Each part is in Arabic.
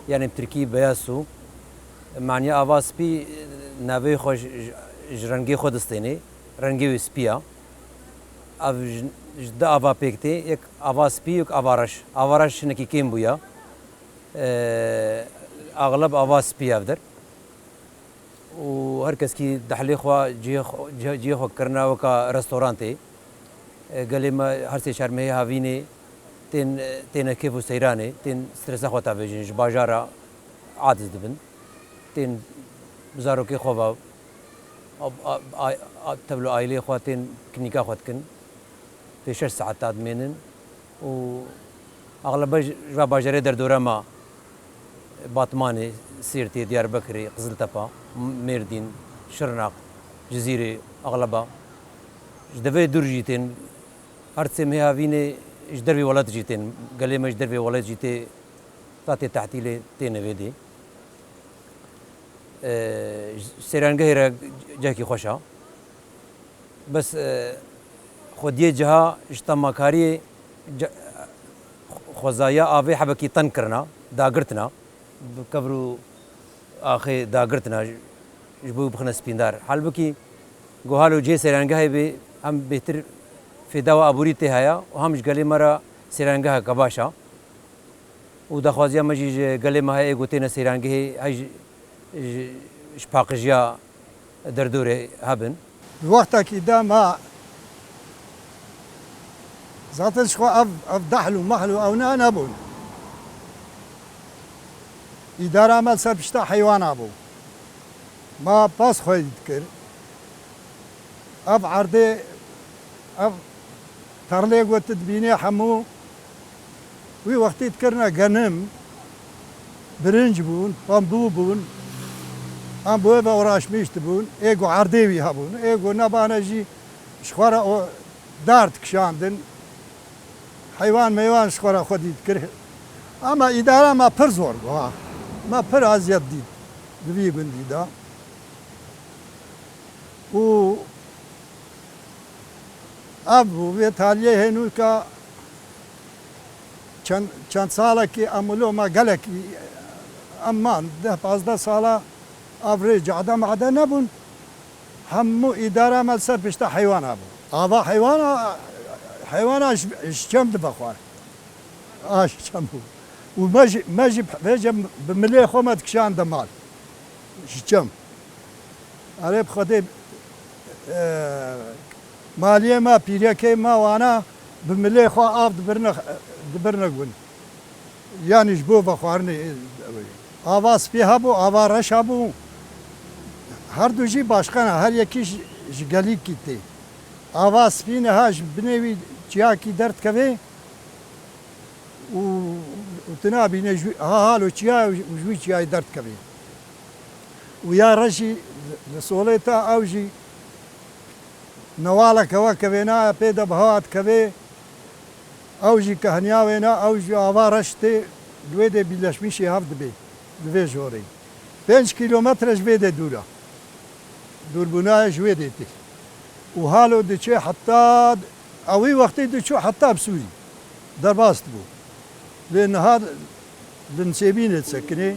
يعني بتركي بياسو معني آواز بي نوی خوش رنگی خود استینی رنگی و سپیا اف جدا آوا پیکتی یک آواز پی یک آوارش نکی کیم بویا اغلب آواز پی افدر و هر کس کی دحلی خوا جی خو کرنا وکا رستورانتی قال ما هر سي شرمه هاوینی تين كيف سيراني تين ستريس خواتا بيجنج باجارا عادز دبن تين بزارو كي خوفا تبلو عائلة خواتين كنيكا خواتكن في 6 ساعات تادمينن و اغلب باجاري دردورا ما باطماني سيرتي ديار بكري قزلتبا ميردين شرناق جزيرة اغلبها جدفي درجيتين هرتسم هي هاويني جدربي ولد جيتين قال لي ما جدربي ولد جيتي تعطي تحتيلي تين فيدي سيران قهيرة جاكي خوشها بس خودية جها اجتماع كاري خوزايا آبي حبكي تنكرنا داقرتنا بكبرو آخي داقرتنا جبو بخنا سبيندار حال بكي قوهالو جي سيران قهي بي هم بيتر في دواء أبوريتي هيا وهمش قالي مرة سيرانجها كباشا ودخوازيا مجي قالي ما هي قوتينا سيرانجه هاي شباقجيا دردوري هبن وقتك إذا ما زاتش خو أفضحلو محلو أو نابون إدارة عمل سربشتا حيوان أبو ما باس خوي يذكر عرضي ترلي قوت تدبيني حمو وي وقت تكرنا غنم برنج بون بامبو بون ام بو وراش ميشت بون ايغو عرديوي هبون ايغو نبانا جي شخورا دارت كشاندن حيوان ميوان شخورا خودي تكره اما اداره ما پر زور ما پر ازيد دي دوي گندي دا و ابو ويتاليه هنو كا چند ساله کی عملو ما گله کی امان 10-15 ساله افريج عدم عدا نبون همو اداره مال سر پشتا حیوان ابو آوا حیوان اش چم بخوار اش چم وماجي بحاجة بملي خو ما تكشان دمال شجم على بخدي مالية ما بيريكي ما وانا بملي خو آب دبرنا قون يعني جبو بخوارني آواز فيها بو آوارش بو هر دو جی başkan her yekî ji gelî kîtê ava spîne ha ji binê wî çiyakî derd keve û tu nabîne ha halo çiya ji wî çiyayê derd keve û ya re jî li solê te ew jî newalek hewa kevêna pê de bi hewa dikeve ew jî kehniya wêne ew jî ava reş tê li wê de bîleşmişê hev dibe li vê jorê 5 kilometre ji wê de dûr e دوربونای جوی دیتی و حالو دچه حتی اوی وقتی دچو حتی بسوری در باست بو لان هاد لنسيبين تسكني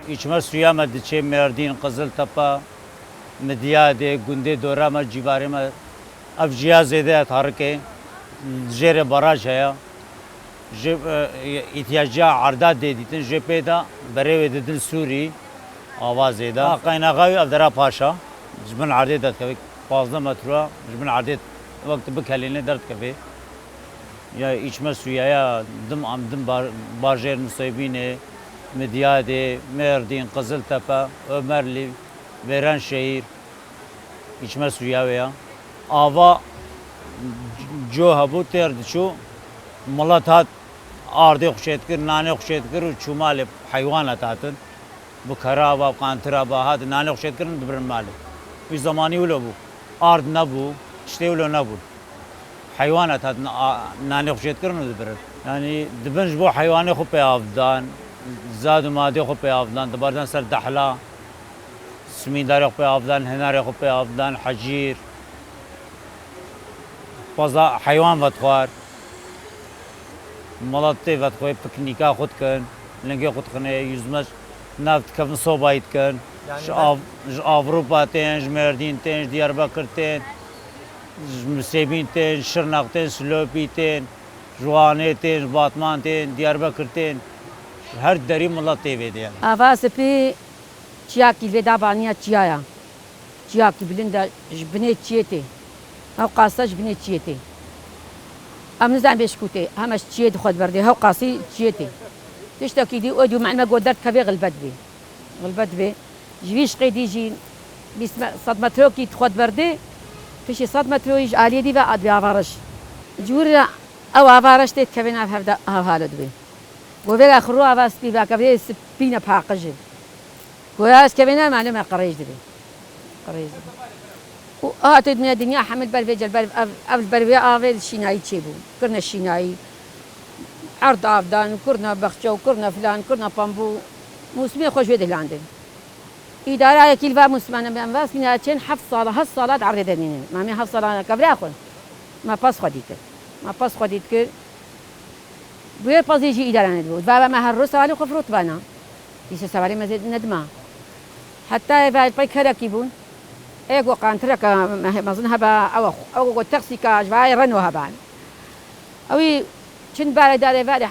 İçme suya mı diçe Merdin, Kızıltepe, Midyade, Gunde Dora mı civarı mı avciya zede tarike, jere baraj haya, ihtiyaca arda deditin, jepeda berev dedin Suri, avaz eda. Kaynağı Avdara Paşa, jibin arde dat kavik, fazla metroa, jibin arde vakti bikeline dert kavik. Ya içme suya ya dım barjer musibine. Midyade, Merdin, Kızıltepe, Ömerli, Verenşehir, içme suya veya ava joha bu terdi şu malatat arde kuşetkir, nane kuşetkir u çumale hayvanat atın bu karaba, kantıra hat nane kuşetkirin dibrin mali. Bir zamanı öyle bu. Ard ne bu, işte öyle ne bu. Hayvanat hat nane kuşetkirin dibrin. Yani dibin bu hayvanı kupe avdan. زاد و ماده خو په افدان دبردن سر دحلا سمیدار خو په افدان هنر خو په افدان حجیر فضا حیوان ودخوار مالته ودخوی پکنیکا خود کن لنگه خود کنه yüzmez نفت کفن صوبایت کن Avrupa ten, Merdin ten, Diyarbakır ten, Müsebin ten, Şırnak ten, Slopi ten, Juhane ten, Batman ten, Diyarbakır ten her deri millet tevedi yani. Avaz pe çiyaki veda baniya çiyaya. Çiyaki bilinda jbine çiyete. Hav qasa jbine çiyete. Amnizan beşkute. Hamaş çiyete xod verdi. Hav qasi çiyete. تشتكي دي ودي مع ما قدرت كبي غلبت بي جويش قيدي جي بسم صدمة روكي تخد بردي فيش صدمة رويج علي دي بعد بيعفرش جورا او عفرش تيت كبينا هفدا هالد بي وبيغا خرو عفاس بي باكبي سبينا باقجي وياس كبينا معلومة قريج دي قريج دي وهاتد من الدنيا حمل برفيج قبل برفي افيل شيناي تشيبو كرنا الشيناي عرض عفدان كرنا بخشة وكرنا فلان كرنا بامبو موسمي خوش بيد اللي عندنا إدارة كل فا مسلمان بأنفاس من أتشين حفظ صلاة هالصلاة عرضني ما مي حفظ صلاة قبل أخون ما باس خديت كر بير بازيجي إدارة ندبود بابا ما هالرص على خفروت بانا يس سوالي مزيد ندمة حتى إذا بيكرا كيبون إيجو قانترك ما ظنها با أو تقسي كاج باي رنوها بان أوي شن بالي داري بالي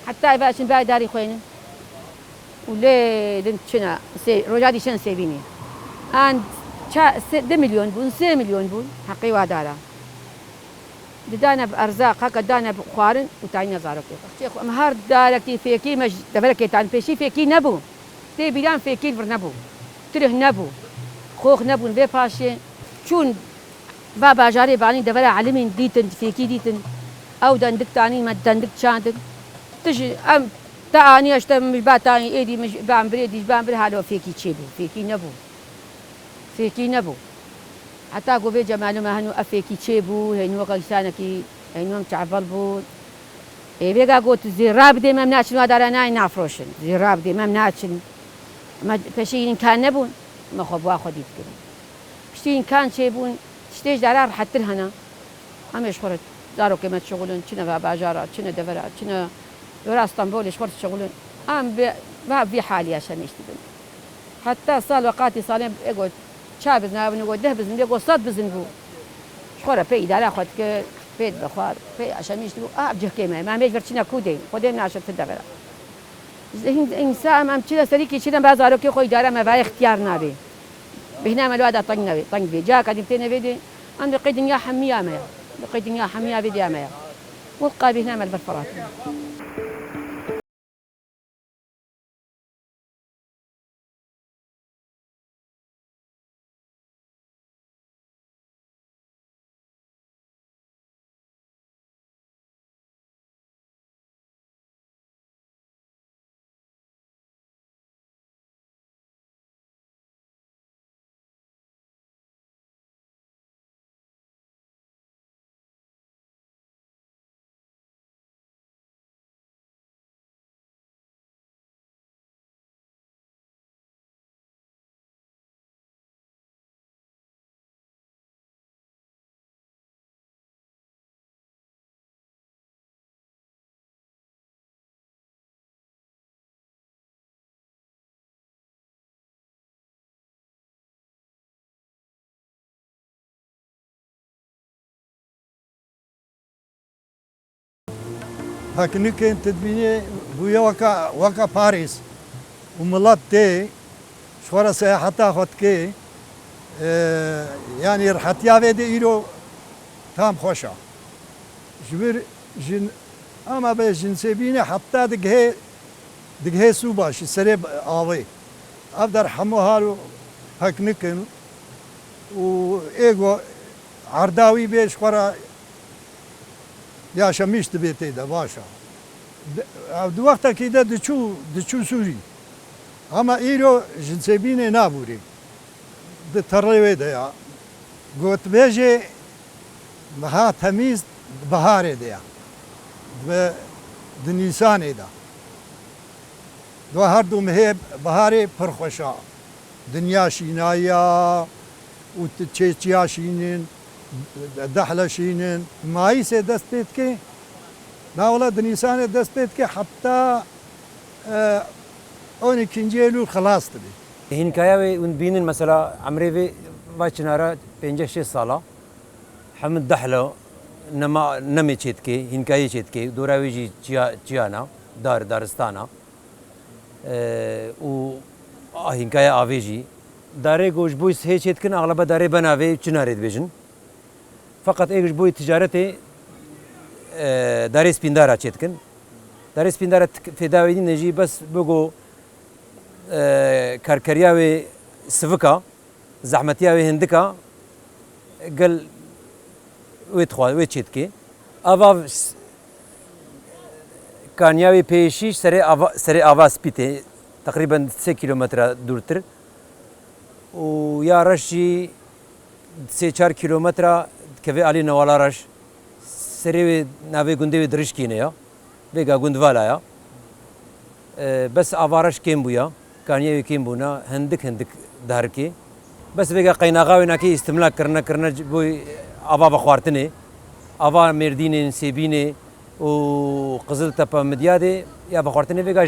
حتى إذا شن بالي داري خوينن وليه دنت شنا سي رجادي شن سيبيني and 2 مليون بون 3 مليون بون حقي وادارا دانا بارزاق هكا دانا بخوارن وتاني زارك اختي مهار دارك فيكي مش دبرك تاع بيشي فيكي نبو تي بيلان فيكي نبو تره نبو خوخ نبو بي باشي شون بابا جاري باني دبر علمين ديتن فيكي ديتن او دندك تاني ما دندك شاندك تجي ام تاني اشتم مش باتاني ايدي مش بعمل بريدي بعمل هذا فيكي تشيبو فيكي نبو فيكي نبو حتى قبل جمال ما هنو أفيكي تشيبو هنو قيسانكي هنو متعبل بود بيجا قلت زراب دي ما مناتشن ودارنا نافروشن زراب دي ما مناتشن ما بشين كان نبون ما خب واخد يتكلم بشين كان شيبون تشتيج دارار حتى هنا همش خرج دارو كما تشغلون كنا باجارة كنا دفرات كنا ورا اسطنبول شخرت تشغلون ما في حالي عشان يشتغل حتى صار وقاتي صالين اقعد شاب بزن ابن قد ده بزن يقول صد بزن بو شخورة في إدارة خد ك بيت بخار في عشان يشتروا بجه كيما ما ميج فرشنا كودين خدين ناشط في الدبرة إنسان ما مشينا سريكي شينا بازارو كي خو إدارة ما باي اختيار نابي بهنا ما الواد طنج بي جا قاعد يمتين بيدي عند قيدين يا حمية ما قيدين يا حمية بيدي ما والقى بهنا ما البرفرات هكني كنت تدبيني بويا وكا باريس وملات تي شورا سياحتا خد كي يعني رحتيا بيدي إيرو تام خوشا جبر جن أما بجنسي بيني حتى دقهي سوباش سريب آوي أبدر حمو هارو هكنكن وإيغو عرداوي بيش خورا يا شميشت بيتي ده باشا دو وقتا كده دچو سوري اما ايرو جنسيبيني نابوري ده تروي ده يا قوت بيجي مها تميز بهاري ده ده نيساني ده دو هر دو مهي بهاري پرخوشا دنيا شينايا وتشيچيا شينين دحله شينين ماي سي دست بيت كي لا والله دنيسان دست بيت كي حتى اوني كنجيلو خلاص تبي هين كايا ونبين مثلا عمري في باشنارا 5-6 سالا حمد دحله نما نمي تشيتكي هين كايا تشيتكي دوراويجي تشيانا دارستانا و هين كايا افيجي داري گوش بويس هي تشيتكن اغلب داري بناوي چناريد بيجن فقط ايش بوي تجارتي داري سبيندارا تشيتكن داري سبيندارا في داويدين نجي بس بقو كركرياوي سفكا زحمتياوي هندكا قال ويتشيتكي افا كانياوي بيشيش سري افا سبيتي تقريبا 3 كيلومتر دورتر ويا رشي 3-4 كيلومتر كفي علي نوالاراش سري نافي غوندي درشكينيا بيغا غوندفالايا بس افارش كيم بويا كانيا كيم بونا هندك داركي بس بيغا قيناغاوي ناكي استملاك كرنا بوي افا بخوارتني افا مردين سيبيني وقزل تبا مديادي يا بخوارتني بيغا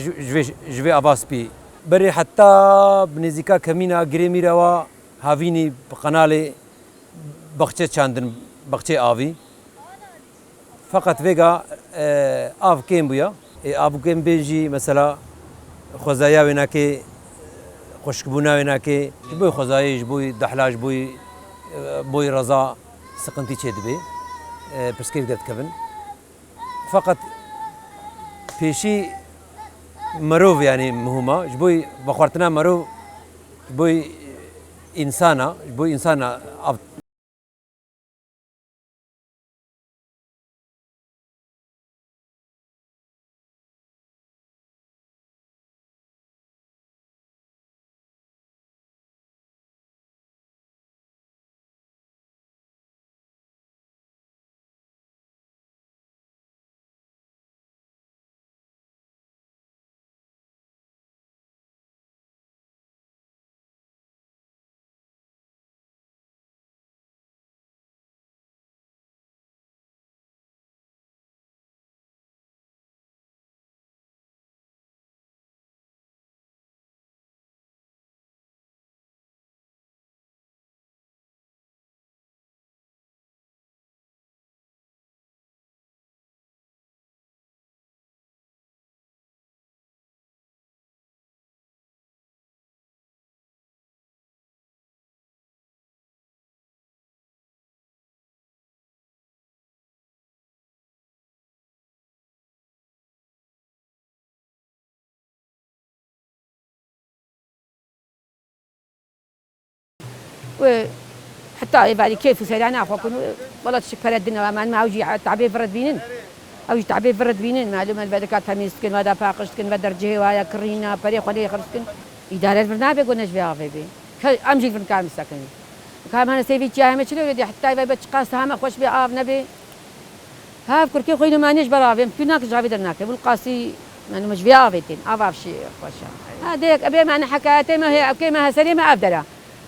جوي افا سبي بري حتى بنزيكا كمينا غريمي روا هافيني بقنالي بخچه چاندن بخچه آوی فقط ویگا آف کیم بویا آف کیم بیجی مثلا خوزایا وینا که خشکبووناوێ ناکێ بۆی خۆزاییش بووی دەحلاش بۆی ڕەزا سقنتی چێ دەبێ پسکێک دەتکەبن فقط پێشی مرۆڤ ینی مهمە ji بۆی بە خواردنا مرۆڤ بۆی ئینسانە بۆی ئینسانە حتى يبالي كيف وسيرانا أخوكم والله تشكر الدنيا ما أوجي تعبير فرد بينن أوجي تعبير فرد بينن معلومة البركات تميز كن ودا باقش كن ودرجة ويا كرينا بريق ولا خرج كن إدارة البرنامج قلنا شبيه في أمجي في الكلام السكني كلام أنا سيفي جاي ما تشلو يدي حتى يبقى بتشقاس هم خوش بيعاف نبي هاف كركي خوينا ما نيش برافي كناك جابي درناك والقاسي أنا مش بيعافتين أعرف شيء خوشة هذيك أبي معنا حكايتي ما هي كيما سليمة أفدرها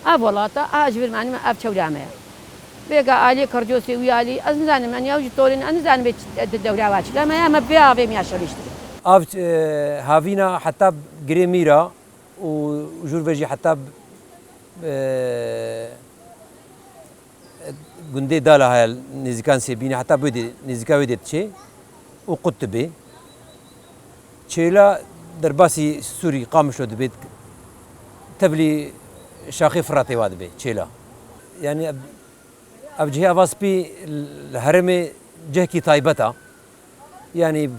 والله أجبر معني ما أفتح ودعمه بيجا علي كردوسي ويالي أزنان من يوجد طولين أنزان بيت الدولة واش لا ما ما بيا بيم ياشر يشتري أفت هافينا حتى جريميرا وجور فيجي حتى جندي دالا هاي نزكان سيبيني حتى بدي نزكا بدي تشي وقطبي تشيلا درباسي سوري قامش ودبيت تبلي شاخي فراتي واد بي تشيلا يعني أبجي أفاس بي الهرمي جهكي طيبتا يعني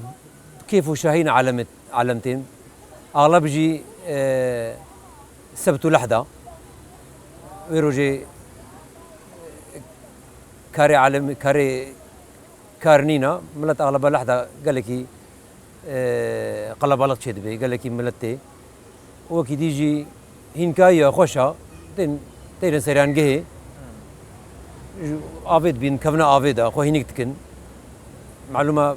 كيف شاهين علمتين أغلب جي سبتو لحظة ويروجي كاري علم كارنينا ملت أغلب لحظة قال لك قلب على تشيد بي قال لك ملتي وكي ديجي هینکایی خوشا تین سریان گه آباد بین کفنا آبادا خو هینیک تکن معلومه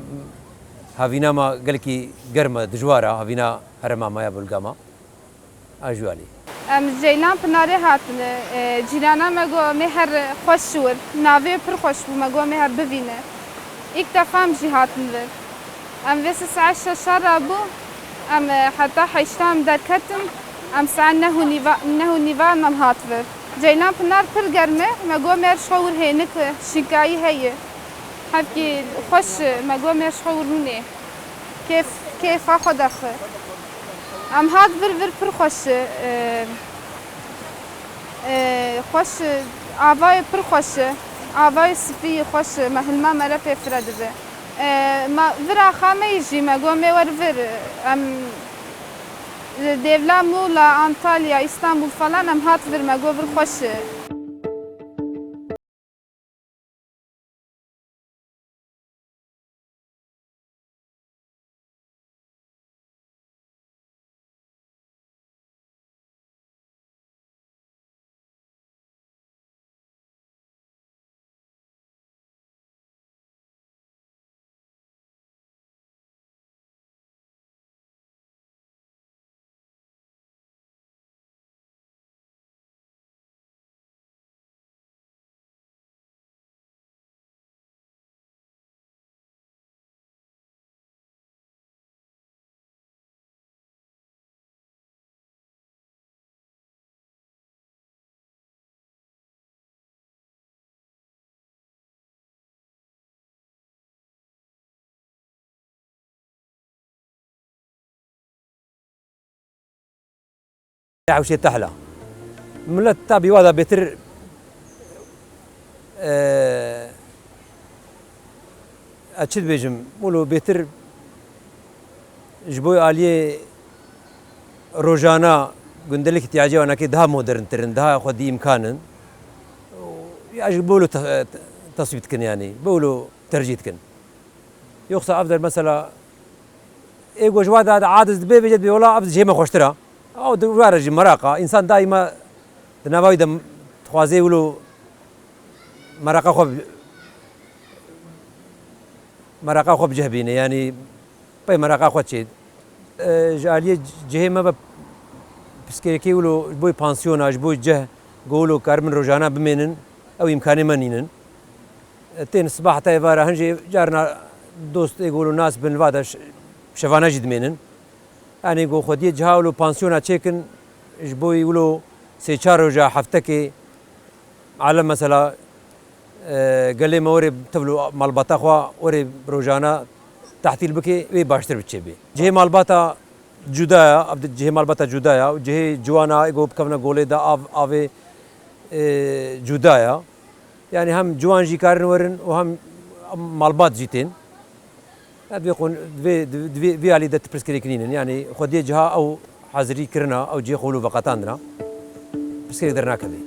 هاوینا ما قال کی گرمه دجواره هاوینا هرما ما يبلغما اجوالي جیلان پناره هاتن جیرانا مگو مهر خوش شور ناوی پر خوش بو مگو مهر ببینه ایک دفعه هم جی هاتن و ام ویس ساعت ششار بو ام حتی حیشتام در کتم ام ساعت نه نیوا نم هاتور جیلان پنار پر گرمه مگو مهر شور هینک شکایی هیه هفکی خوش مگو مهر شور رونه كيف أخذ أخ أم هاد فر خوش خوش آوای پر خوش آوای سپی خوش مهلما مرا پیفرد به ما ورا خامه يجي ما قوم ور ور ام دیولا مولا انطالیا استانبول فلان ام هات ور ما قوم خوش عوشي تحلى ملت تابي وادا بيتر أشد بيجم ولو بيتر جبوي آلية روجانا قندلك احتياجي وانا كي دها مودرن ترن دها خدي إمكانا يعجب بولو تصويتكن يعني بولو ترجيتكن يخصى أفضل مثلا إيه جواد هذا عادز بي بجد بي والله أفضل جيمة خوشترا أو دوارج مراقة إنسان دائما دناباوي دم خوازي ولو مراقة خوب جهبينه يعني باي مراقة خوب شيء جالية جهة بسكيكي ولو بوي بانسيون بوي جه قولوا كارمن روجانا بمنن أو إمكاني منينن تين صباح تايفارا هنجي جارنا دوست يقولوا ناس بن الوادا شفانا جد منن يعني يقول خدي جهاولو بانسيونا تشيكن جبوي ولو سيشار روجا حفتكي على مثلا قال لي ما وري تبلو مالباتا خوا وري روجانا تحت البكي وي باشتر بتشبي جهه مالباتا جدايا ابد جهه مالباتا جدايا وجهه جوانا يقول كمنا قولي دا افي جدايا يعني هم جوان جي كارن ورن وهم مالبات جيتين بيكون في علي دت برسكري كنين يعني خدي جهه او حاضري كرنا او جي خلو فقط عندنا برسكري درنا كذي